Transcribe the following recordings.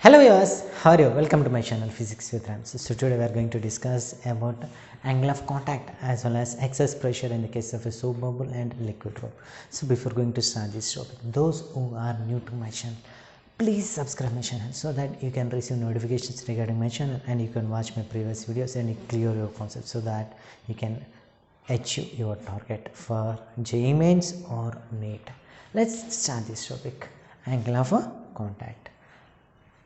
Hello viewers, how are you? Welcome to my channel Physics with Rams. So today we are going to discuss about angle of contact as well as excess pressure in the case of a soap bubble and liquid rope. So before going to start this topic, those who are new to my channel, please subscribe my channel so that you can receive notifications regarding my channel and you can watch my previous videos and clear your concepts so that you can achieve your target for JEE Mains or NEET. Let's start this topic, angle of contact.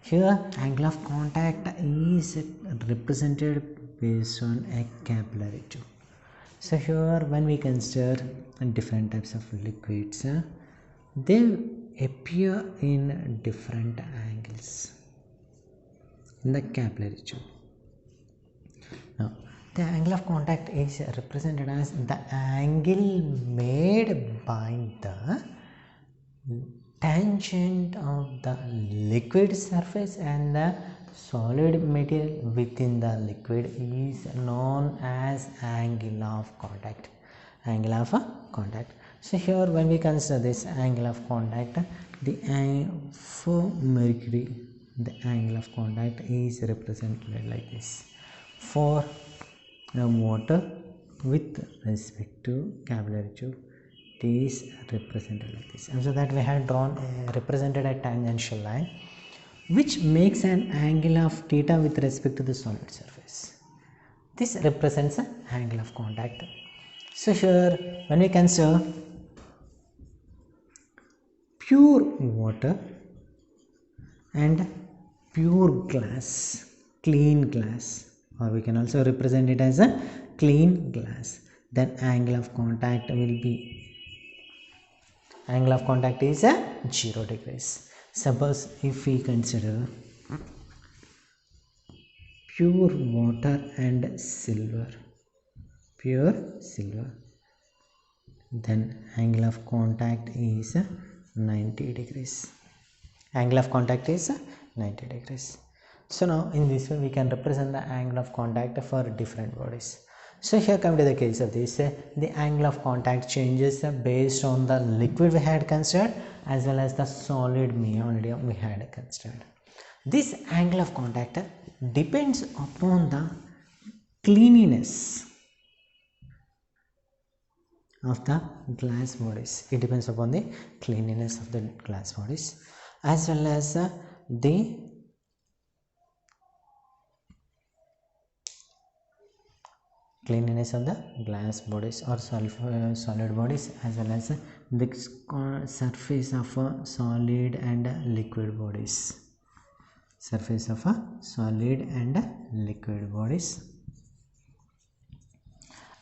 Here angle of contact is represented based on a capillary tube. So here when we consider different types of liquids, they appear in different angles in the capillary tube. Now the angle of contact is represented as the angle made by the tangent of the liquid surface and the solid material within the liquid is known as angle of contact. Angle of contact. So here when we consider this angle of contact, for mercury the angle of contact is represented like this. For water with respect to capillary tube, is represented like this. And so that we have drawn represented a tangential line which makes an angle of theta with respect to the solid surface. This represents an angle of contact. So here when we consider pure water and pure glass, clean glass, or we can also represent it as a clean glass, then angle of contact will be is 0 degrees. Suppose if we consider pure water and silver, then angle of contact is 90 degrees. Angle of contact is 90 degrees. So now in this way we can represent the angle of contact for different bodies. So here come to the case of this, the angle of contact changes based on the liquid we had considered as well as the solid medium we had considered. This angle of contact depends upon the cleanliness of the glass bodies. It depends upon the cleanliness of the glass bodies as well as the cleanliness of the glass bodies or solid bodies as well as the surface of solid and liquid bodies. Surface of solid and liquid bodies.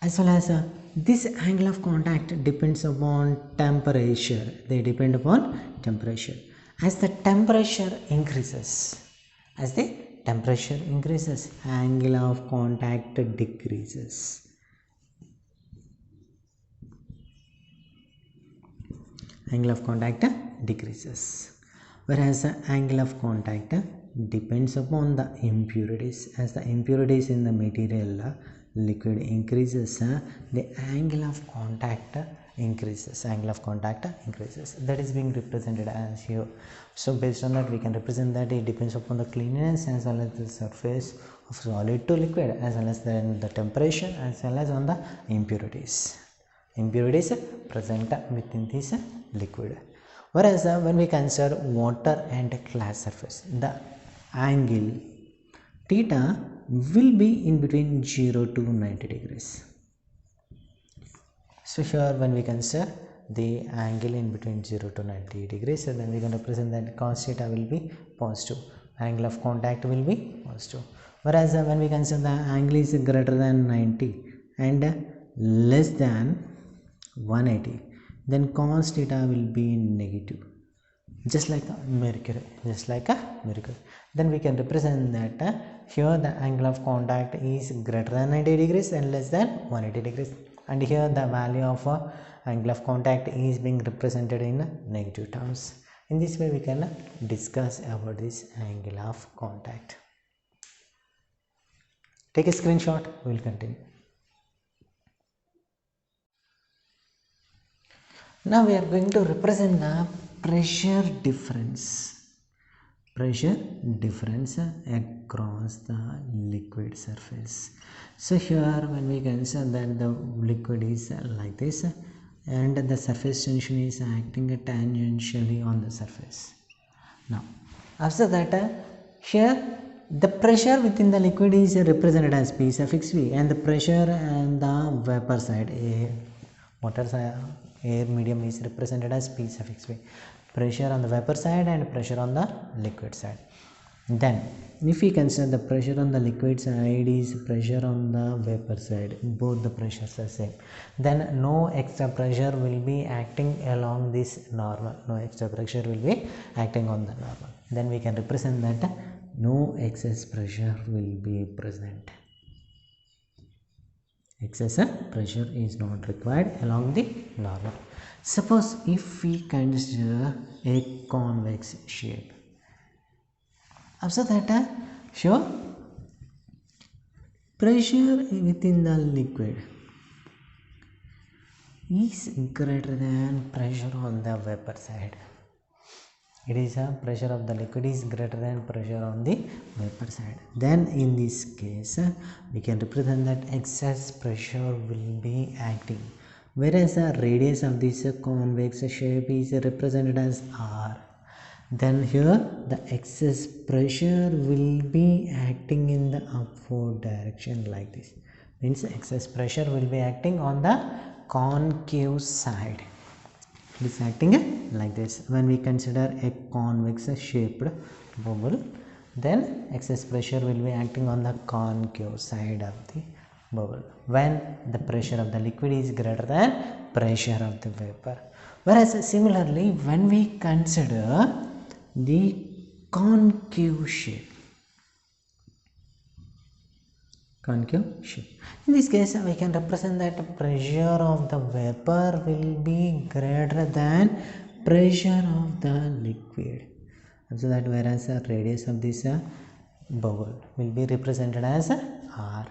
As well as this angle of contact depends upon temperature. They depend upon temperature. As the temperature increases, angle of contact decreases. Angle of contact decreases. Whereas the angle of contact depends upon the impurities. As the impurities in the material liquid increases, the angle of contact increases. That is being represented as here. So based on that we can represent that it depends upon the cleanliness as well as the surface of solid to liquid as well as then the temperature as well as on the impurities present within this liquid. Whereas when we consider water and glass surface, the angle theta will be in between 0 to 90 degrees. So here when we consider the angle in between 0 to 90 degrees, then we can represent that cos theta will be positive. Angle of contact will be positive. Whereas when we consider the angle is greater than 90 and less than 180, then cos theta will be negative. Just like a mercury. Then we can represent that here the angle of contact is greater than 90 degrees and less than 180 degrees. And here the value of angle of contact is being represented in negative terms. In this way we can discuss about this angle of contact. Take a screenshot, we will continue. Now we are going to represent the pressure difference pressure difference across the liquid surface. So here when we consider that the liquid is like this and the surface tension is acting tangentially on the surface. Now after that here the pressure within the liquid is represented as P suffix V, and the pressure on the vapor side, air medium, is represented as P suffix V. Pressure on the vapor side and pressure on the liquid side. Then if we consider the pressure on the liquid side is pressure on the vapor side, both the pressures are same, then no extra pressure will be acting along this normal, no extra pressure will be acting on the normal. Then we can represent that no excess pressure will be present. Excess pressure is not required along the normal. Suppose if we consider a convex shape, after that sure pressure within the liquid is greater than pressure on the vapor side. It is a pressure of the liquid is greater than pressure on the vapor side. Then in this case we can represent that excess pressure will be acting, whereas the radius of this convex shape is represented as R. Then here the excess pressure will be acting in the upward direction like this. Means excess pressure will be acting on the concave side. It is acting like this. When we consider a convex shaped bubble, then excess pressure will be acting on the concave side of the bubble when the pressure of the liquid is greater than pressure of the vapor. Whereas similarly when we consider the concave shape, in this case we can represent that pressure of the vapor will be greater than pressure of the liquid. So that whereas the radius of this bubble will be represented as R.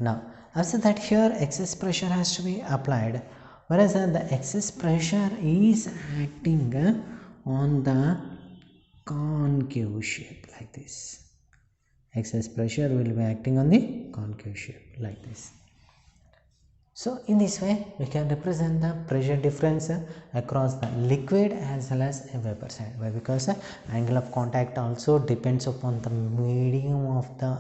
Now after that here excess pressure has to be applied, whereas the excess pressure is acting on the concave shape like this. Excess pressure will be acting on the concave shape like this. So in this way we can represent the pressure difference across the liquid as well as a vapor side. Why? Because angle of contact also depends upon the medium of the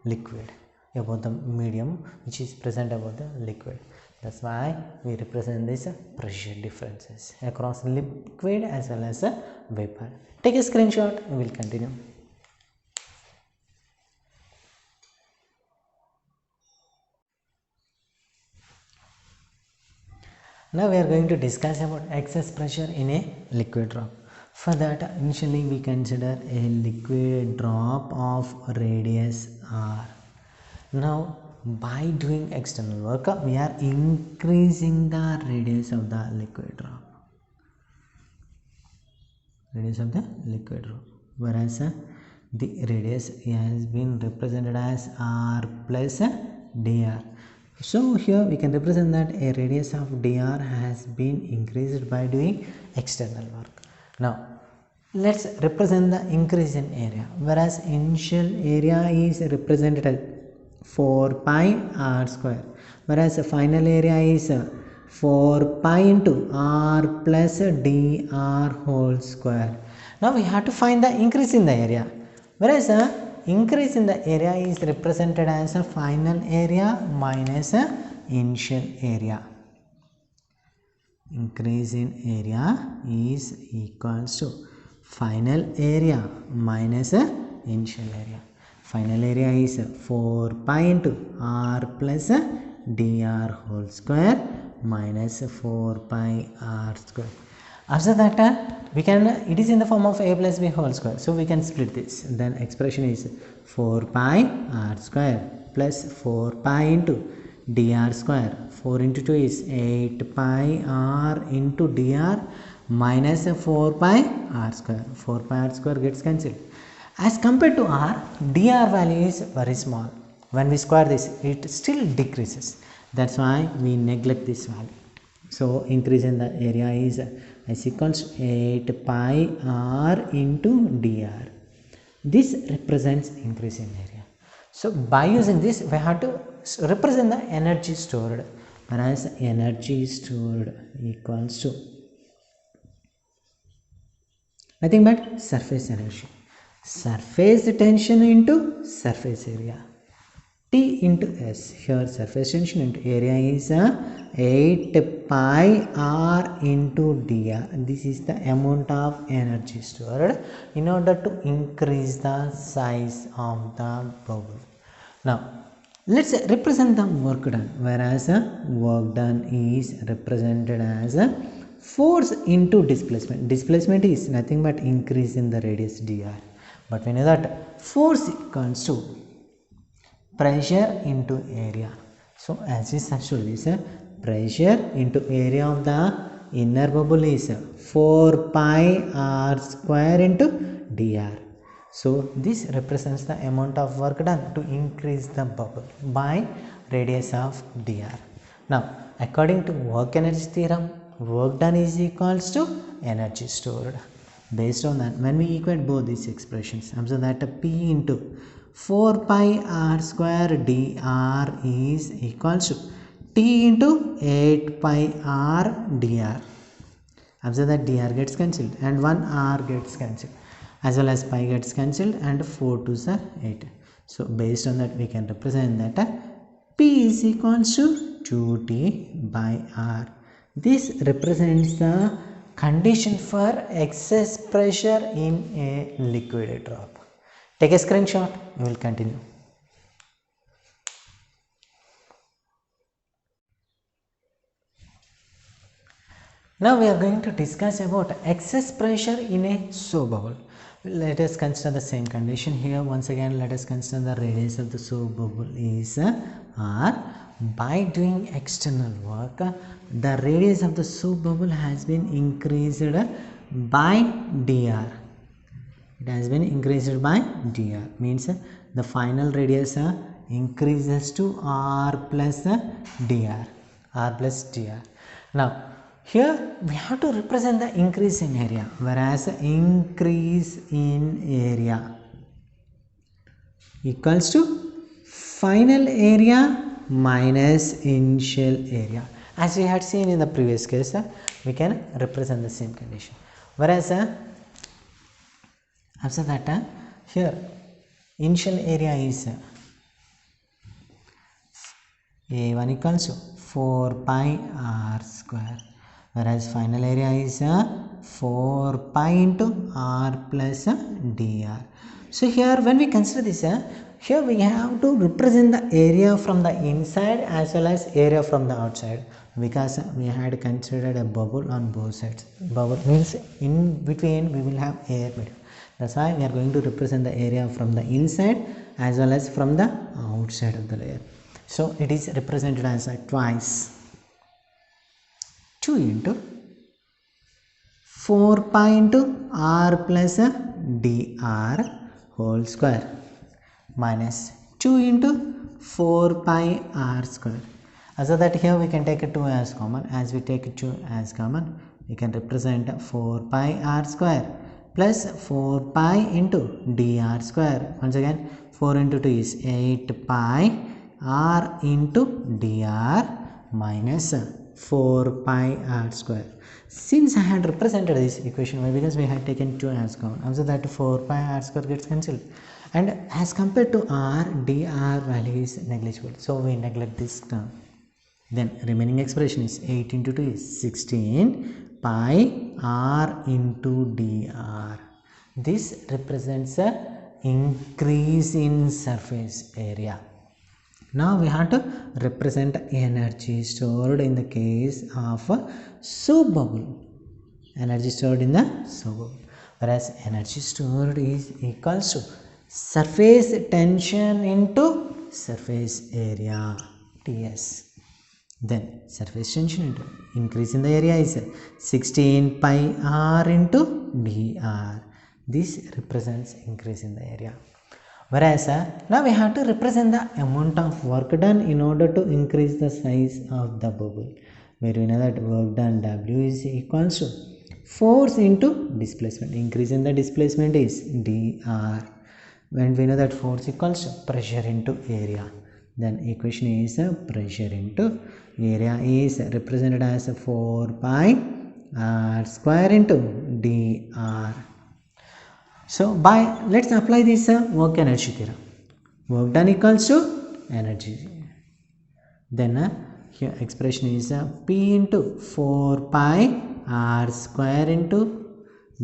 liquid, about the medium which is present about the liquid. That's why we represent these pressure differences across liquid as well as vapor. Take a screenshot, we will continue. Now we are going to discuss about excess pressure in a liquid drop. For that initially we consider a liquid drop of radius R. Now by doing external work we are increasing the radius of the liquid drop. Whereas the radius has been represented as R plus dr. So here we can represent that a radius of dr has been increased by doing external work. Now let's represent the increase in area, whereas initial area is represented as 4 pi r square, whereas the final area is 4 pi into r plus dr whole square. Now we have to find the increase in the area, whereas increase in the area is represented as a final area minus initial area. Increase in area is equals to final area minus initial area. Final area is 4 pi into r plus dr whole square minus 4 pi r square. After that we can, it is in the form of a plus b whole square, so we can split this. Then expression is 4 pi r square plus 4 pi into dr square. 4 into 2 is 8 pi r into dr minus 4 pi r square. 4 pi r square gets cancelled. As compared to r, dr value is very small. When we square this, it still decreases. That's why we neglect this value. So increase in the area is equals to 8 pi r into dr. This represents increase in area. So by using this we have to represent the energy stored, whereas energy stored equals to nothing but surface energy, surface tension into surface area, T into S. Here surface tension into area is 8 pi r into dr. This is the amount of energy stored in order to increase the size of the bubble. Now let's represent the work done, whereas work done is represented as force into displacement. Displacement is nothing but increase in the radius dr, but we know that force equals to pressure into area. So as we substitute this, pressure into area of the inner bubble is 4 pi r square into dr. So this represents the amount of work done to increase the bubble by radius of dr. Now according to work energy theorem, work done is equals to energy stored. Based on that, when we equate both these expressions, observe that P into 4 pi r square dr is equals to T into 8 pi r dr. Observe that dr gets cancelled and 1 r gets cancelled, as well as pi gets cancelled and 4 2s are 8. So based on that we can represent that P is equals to 2T by r. This represents the condition for excess pressure in a liquid drop. Take a screenshot, we will continue. Now we are going to discuss about excess pressure in a soap bubble. Let us consider the same condition here. Once again, let us consider the radius of the soap bubble is r. By doing external work, the radius of the soap bubble has been increased by dr. It has been increased by dr, means the final radius increases to r plus dr, r plus dr. Now here we have to represent the increase in area, whereas increase in area equals to final area minus initial area. As we had seen in the previous case, we can represent the same condition, whereas after that here initial area is A1 equals to 4 pi r square, whereas final area is 4 pi into r plus dr. So here when we consider this, here we have to represent the area from the inside as well as area from the outside, because we had considered a bubble on both sides. Bubble means in between we will have air medium. That's why we are going to represent the area from the inside as well as from the outside of the layer. So it is represented as twice 2 into 4 pi into r plus dr whole square minus 2 into 4 pi r square. So that here we can take 2 as common. As we take 2 as common, we can represent 4 pi r square plus 4 pi into dr square. Once again 4 into 2 is 8 pi r into dr minus 4 pi r square. Since I had represented this equation, why? Because we had taken 2 as common. So that 4 pi r square gets cancelled, and as compared to r, dr value is negligible, so we neglect this term. Then remaining expression is 8 into 2 is 16 pi r into dr. This represents a increase in surface area. Now we have to represent energy stored in the case of a soap bubble. Energy stored in the soap bubble, whereas energy stored is equals to surface tension into surface area, Ts. Then surface tension into increase in the area is 16 pi r into dr. This represents increase in the area. Whereas now we have to represent the amount of work done in order to increase the size of the bubble, where we know that work done W is equals to force into displacement. Increase in the displacement is dr. when we know that force equals pressure into area, then equation is pressure into area is represented as 4 pi r square into dr. So by let's apply this work energy theorem. Work done equals to energy. Then here expression is P into 4 pi r square into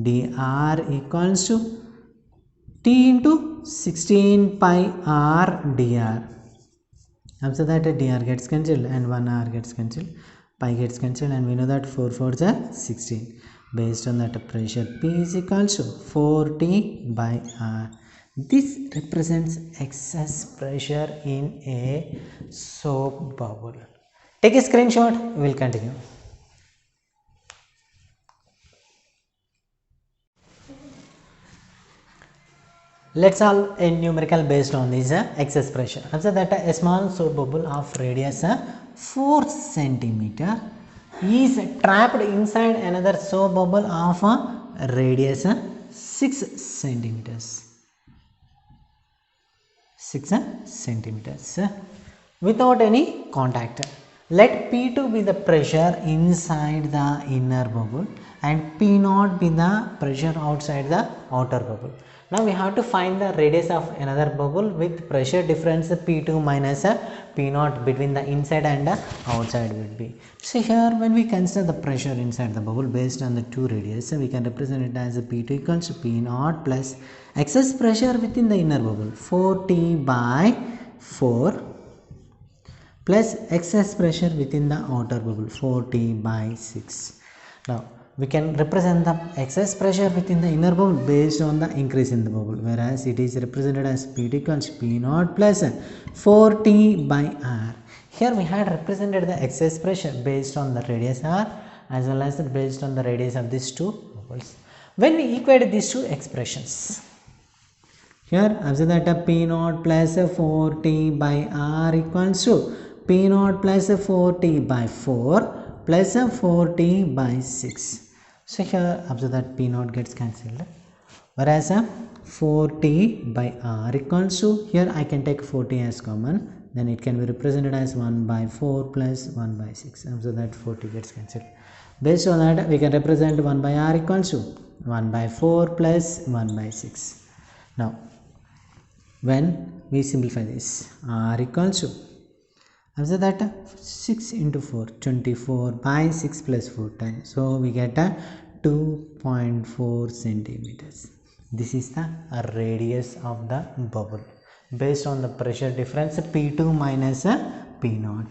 dr equals to T into 16 pi r dr. After that dr gets cancelled and 1 r gets cancelled, pi gets cancelled, and we know that 4 4s are 16. Based on that pressure P is equals to 4T by r. This represents excess pressure in a soap bubble. Take a screenshot, we will continue. Let's solve a numerical based on this excess pressure. Observe that a small soap bubble of radius 4 centimeter is trapped inside another soap bubble of radius 6 centimeters. 6 centimeters without any contact. Let P2 be the pressure inside the inner bubble and P0 be the pressure outside the outer bubble. Now we have to find the radius of another bubble with pressure difference P2 minus P0 between the inside and the outside will be. So here when we consider the pressure inside the bubble based on the two radius, we can represent it as P2 equals to P0 plus excess pressure within the inner bubble 4T by 4 plus excess pressure within the outer bubble 4T by 6. Now we can represent the excess pressure within the inner bubble based on the increase in the bubble, whereas it is represented as P equals P0 plus 4T by R. Here we had represented the excess pressure based on the radius R as well as based on the radius of these two bubbles. When we equate these two expressions, here observe that P0 plus 4T by R equals to P0 plus 4T by 4 plus 4T by 6. So here observe that P0 gets cancelled, whereas 4T by R equals to, here I can take 4T as common, then it can be represented as 1 by 4 plus 1 by 6. Observe that 4T gets cancelled. Based on that we can represent 1 by R equals to 1 by 4 plus 1 by 6. Now when we simplify this, R equals to, observe that 6 into 4, 24 by 6 plus 4 times. So we get 2.4 centimeters. This is the radius of the bubble based on the pressure difference P2 minus P0.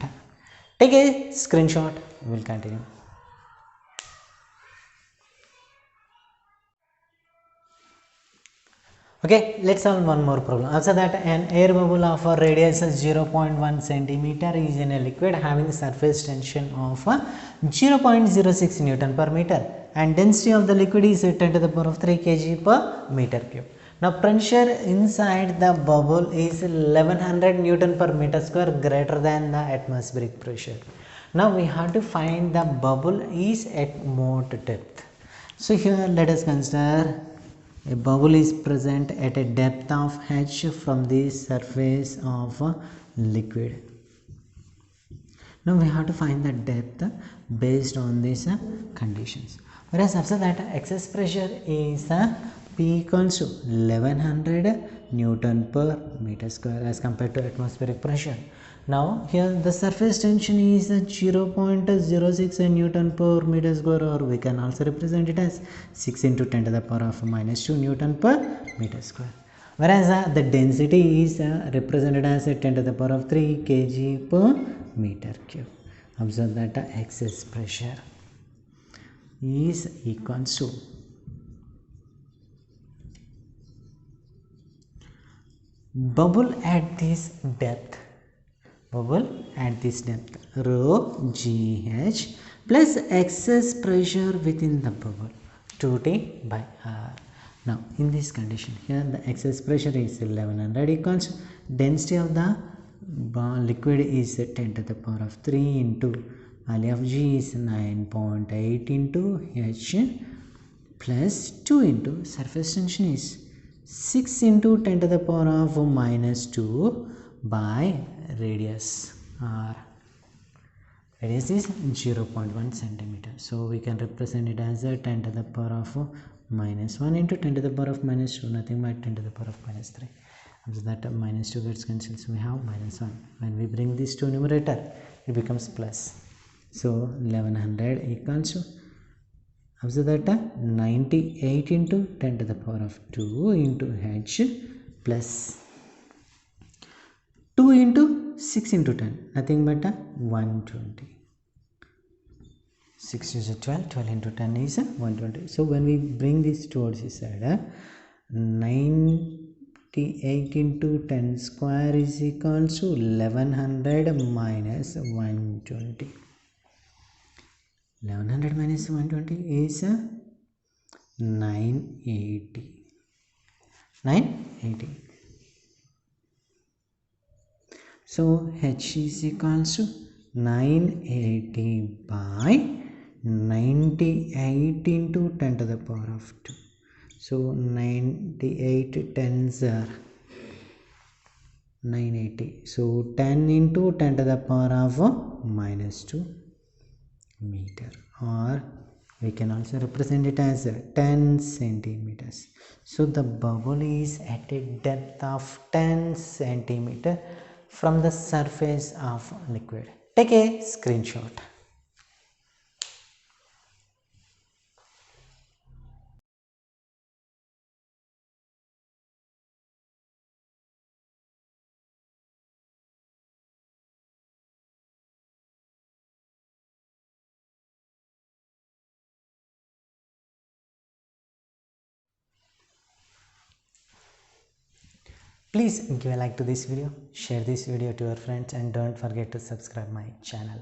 Take a screenshot, we will continue. Okay, let's solve one more problem. Also that an air bubble of a radius 0.1 centimeter is in a liquid having surface tension of 0.06 Newton per meter and density of the liquid is 10 to the power of 3 kg per meter cube. Now pressure inside the bubble is 1100 Newton per meter square greater than the atmospheric pressure. Now we have to find the bubble is at what depth. So here let us consider a bubble is present at a depth of h from the surface of a liquid. Now we have to find the depth based on these conditions. Whereas after that excess pressure is P equals to 1100 Newton per meter square as compared to atmospheric pressure. Now here the surface tension is 0.06 Newton per meter square, or we can also represent it as 6 into 10 to the power of minus 2 Newton per meter square. Whereas the density is represented as 10 to the power of 3 kg per meter cube. Observe that the excess pressure is equal to bubble at this depth, rho gh plus excess pressure within the bubble 2T by R. Now in this condition, here the excess pressure is 1100 equals density of the liquid is 10 to the power of 3 into value of G is 9.8 into H plus 2 into surface tension is 6 into 10 to the power of minus 2 by radius r. Radius is 0.1 centimeter. So we can represent it as a 10 to the power of minus 1 into 10 to the power of minus 2, nothing but 10 to the power of minus 3. So that minus 2 gets cancelled, so we have minus 1. When we bring this to numerator, it becomes plus. So 1100 equals to, observe that 98 into 10 to the power of 2 into h plus 2 into 6 into 10, nothing but 120. 6 is 12, 12 into 10 is 120. So when we bring this towards this side, 98 into 10 square is equals to 1100 minus 120. 1100 minus 120 is 980. 980. So h is equals to 980 by 98 into 10 to the power of 2. So 98 tens are 980. So 10 into 10 to the power of minus 2 meter, or we can also represent it as 10 centimeters. So the bubble is at a depth of 10 centimeter from the surface of liquid. Take a screenshot. Please give a like to this video, share this video to your friends, and don't forget to subscribe my channel.